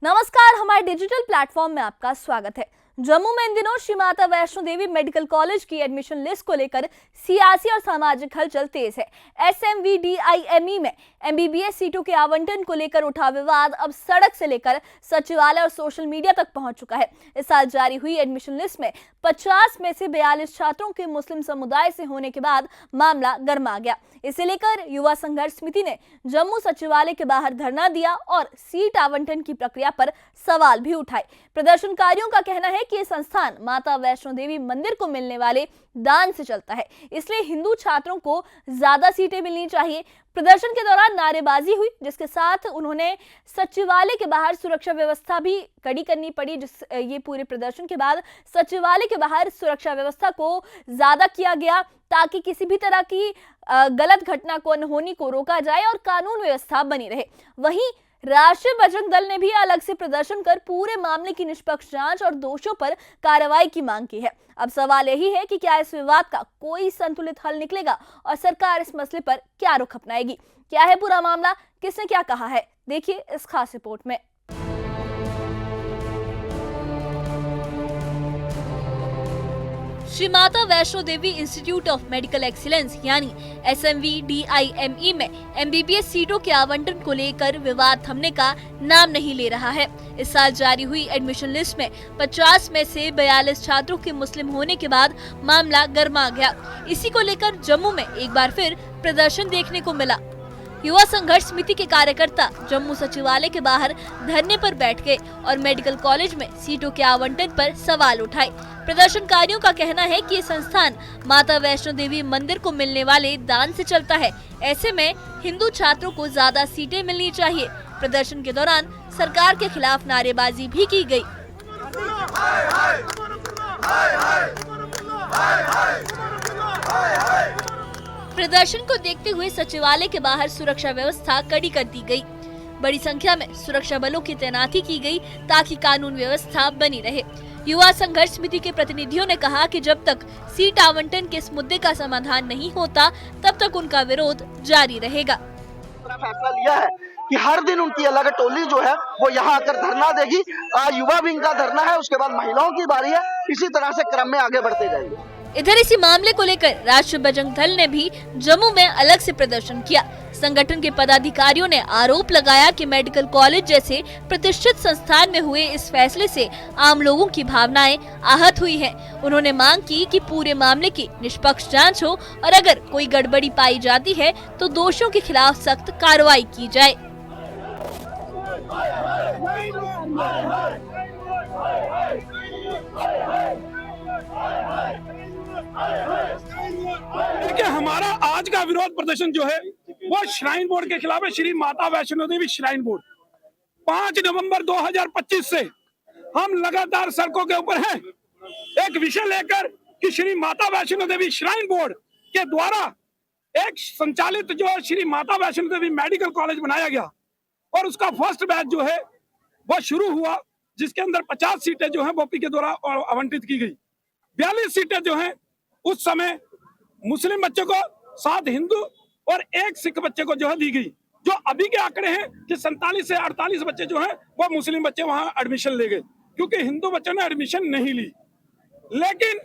नमस्कार, हमारे digital platform में आपका स्वागत है। जम्मू में इन दिनों श्री माता वैष्णो देवी मेडिकल कॉलेज की एडमिशन लिस्ट को लेकर सियासी और सामाजिक हलचल तेज है। SMVDIME में MBBS सीटों के आवंटन को लेकर उठा विवाद अब सड़क से लेकर सचिवालय और सोशल मीडिया तक पहुंच चुका है। इस साल जारी हुई एडमिशन लिस्ट में 50 में से 42 छात्रों के मुस्लिम समुदाय से होने के बाद मामला गर्मा गया। इसे लेकर युवा संघर्ष समिति ने जम्मू सचिवालय के बाहर धरना दिया और सीट आवंटन की प्रक्रिया पर सवाल भी उठाए। प्रदर्शनकारियों का कहना है कि ये संस्थान माता वैष्णो देवी मंदिर को मिलने वाले दान से चलता है, इसलिए हिंदू छात्रों को ज्यादा सीटें मिलनी चाहिए। प्रदर्शन के दौरान नारेबाजी हुई, जिसके साथ उन्होंने सचिवालय के बाहर सुरक्षा व्यवस्था भी कड़ी करनी पड़ी। ये पूरे प्रदर्शन के बाद सचिवालय के बाहर सुरक्षा व्यवस्था को ज्यादा किया गया ताकि किसी भी तरह की गलत घटना को अनहोनी को रोका जाए और कानून व्यवस्था बनी रहे। वहीं राष्ट्रीय बजरंग दल ने भी अलग से प्रदर्शन कर पूरे मामले की निष्पक्ष जांच और दोषियों पर कार्रवाई की मांग की है। अब सवाल यही है कि क्या इस विवाद का कोई संतुलित हल निकलेगा और सरकार इस मसले पर क्या रुख अपनाएगी। क्या है पूरा मामला, किसने क्या कहा है, देखिए इस खास रिपोर्ट में। Shri Mata Vaishno Devi institute of medical excellence यानी SMVDIME में MBBS सीटों के आवंटन को लेकर विवाद थमने का नाम नहीं ले रहा है। इस साल जारी हुई एडमिशन लिस्ट में 50 में से 42 छात्रों के मुस्लिम होने के बाद मामला गर्मा गया। इसी को लेकर जम्मू में एक बार फिर प्रदर्शन देखने को मिला। युवा संघर्ष समिति के कार्यकर्ता जम्मू सचिवालय के बाहर धरने पर बैठ गए और मेडिकल कॉलेज में सीटों के आवंटन पर सवाल उठाए। प्रदर्शनकारियों का कहना है कि ये संस्थान माता वैष्णो देवी मंदिर को मिलने वाले दान से चलता है, ऐसे में हिंदू छात्रों को ज्यादा सीटें मिलनी चाहिए। प्रदर्शन के दौरान सरकार के खिलाफ नारेबाजी भी की गयी। प्रदर्शन को देखते हुए सचिवालय के बाहर सुरक्षा व्यवस्था कड़ी कर दी गई। बड़ी संख्या में सुरक्षा बलों की तैनाती की गई ताकि कानून व्यवस्था बनी रहे। युवा संघर्ष समिति के प्रतिनिधियों ने कहा कि जब तक सीट आवंटन के इस मुद्दे का समाधान नहीं होता, तब तक उनका विरोध जारी रहेगा। फैसला लिया है कि हर दिन उनकी अलग टोली जो है वो यहाँ आकर धरना देगी। आज युवा विंग का धरना है, उसके बाद महिलाओं की बारी है। इसी तरह से क्रम में आगे बढ़ते जाएंगे। इधर इसी मामले को लेकर राष्ट्रीय बजरंग दल ने भी जम्मू में अलग से प्रदर्शन किया। संगठन के पदाधिकारियों ने आरोप लगाया कि मेडिकल कॉलेज जैसे प्रतिष्ठित संस्थान में हुए इस फैसले से आम लोगों की भावनाएं आहत हुई हैं। उन्होंने मांग की कि पूरे मामले की निष्पक्ष जांच हो और अगर कोई गड़बड़ी पाई जाती है तो दोषियों के खिलाफ सख्त कार्रवाई की जाए। देखिए, हमारा आज का विरोध प्रदर्शन जो है वो श्राइन बोर्ड के खिलाफ है। श्री माता वैष्णो देवी श्राइन बोर्ड 5 नवंबर 2025 से हम लगातार सड़कों के ऊपर हैं, एक विषय लेकर कि श्री माता वैष्णो देवी श्राइन बोर्ड के द्वारा एक संचालित जो श्री माता वैष्णो देवी मेडिकल कॉलेज बनाया गया और उसका फर्स्ट बैच जो है वो शुरू हुआ, जिसके अंदर 50 सीटें जो है बोपी के द्वारा आवंटित की गई। 42 सीटें जो हैं उस समय मुस्लिम बच्चों को, 7 हिंदू और 1 सिख बच्चे को जो है दी गई। जो अभी के आंकड़े हैं कि 47 से 48 बच्चे जो हैं वो मुस्लिम बच्चे वहां एडमिशन ले गए, क्योंकि हिंदू बच्चों ने एडमिशन नहीं ली। लेकिन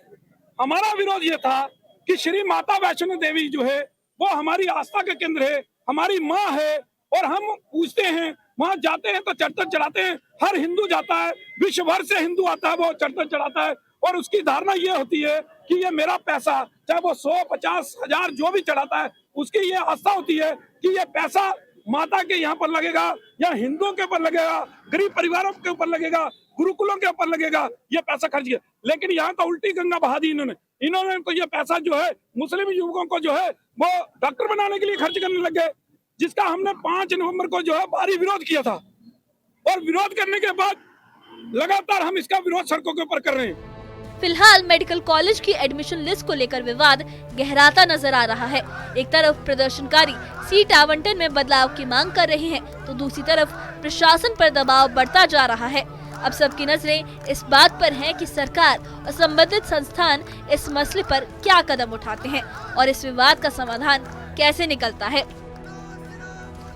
हमारा विरोध ये था कि श्री माता वैष्णो देवी जो है वो हमारी आस्था का केंद्र है, हमारी माँ है और हम पूछते हैं, वहां जाते हैं तो चढ़ते चढ़ाते हैं। हर हिंदू जाता है, विश्व भर से हिंदू आता है, वो चढ़ते चढ़ाता है और उसकी धारणा ये होती है कि ये मेरा पैसा, चाहे वो 100, 50, 1000 जो भी चढ़ाता है, उसकी ये आस्था होती है कि ये पैसा माता के यहाँ पर लगेगा या हिंदुओं के ऊपर लगेगा, गरीब परिवारों के ऊपर लगेगा, गुरुकुलों के ऊपर लगेगा, ये पैसा खर्च किया। लेकिन यहाँ तो उल्टी गंगा बहा दी इन्होंने तो ये पैसा जो है मुस्लिम युवकों को जो है वो डॉक्टर बनाने के लिए खर्च करने लग गए, जिसका हमने 5 नवंबर को जो है भारी विरोध किया था। और विरोध करने के बाद लगातार हम इसका विरोध सड़कों के ऊपर कर रहे हैं। फिलहाल मेडिकल कॉलेज की एडमिशन लिस्ट को लेकर विवाद गहराता नजर आ रहा है। एक तरफ प्रदर्शनकारी सीट आवंटन में बदलाव की मांग कर रहे हैं, तो दूसरी तरफ प्रशासन पर दबाव बढ़ता जा रहा है। अब सबकी नजरें इस बात पर हैं कि सरकार और संबंधित संस्थान इस मसले पर क्या कदम उठाते हैं और इस विवाद का समाधान कैसे निकलता है।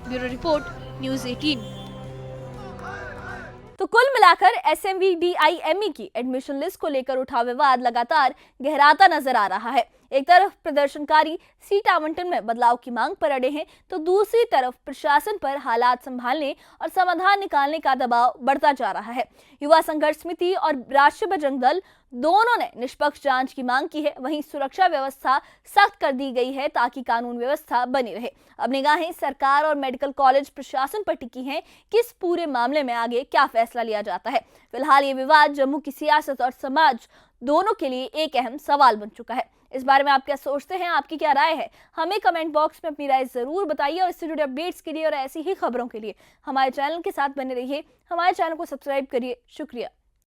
Bureau report, news 18। कुल मिलाकर SMVDIME की एडमिशन लिस्ट को लेकर उठा विवाद लगातार गहराता नजर आ रहा है। एक तरफ प्रदर्शनकारी सीट आवंटन में बदलाव की मांग पर अड़े हैं, तो दूसरी तरफ प्रशासन पर हालात संभालने और समाधान निकालने का दबाव बढ़ता जा रहा है। युवा संघर्ष समिति और राष्ट्रीय बजरंग दल दोनों ने निष्पक्ष जांच की मांग की है। वहीं सुरक्षा व्यवस्था सख्त कर दी गई है ताकि कानून व्यवस्था बनी रहे। अब निगाहें सरकार और मेडिकल कॉलेज प्रशासन पर टिकी हैं कि इस पूरे मामले में आगे क्या फैसला लिया जाता है। फिलहाल ये विवाद जम्मू की सियासत और समाज दोनों के लिए एक अहम सवाल बन चुका है। इस बारे में आप क्या सोचते हैं, आपकी क्या राय है, हमें कमेंट बॉक्स में अपनी राय जरूर बताइए। और इससे जुड़े अपडेट्स के लिए और ऐसी ही खबरों के लिए हमारे चैनल के साथ बने रहिए। हमारे चैनल को सब्सक्राइब करिए। शुक्रिया।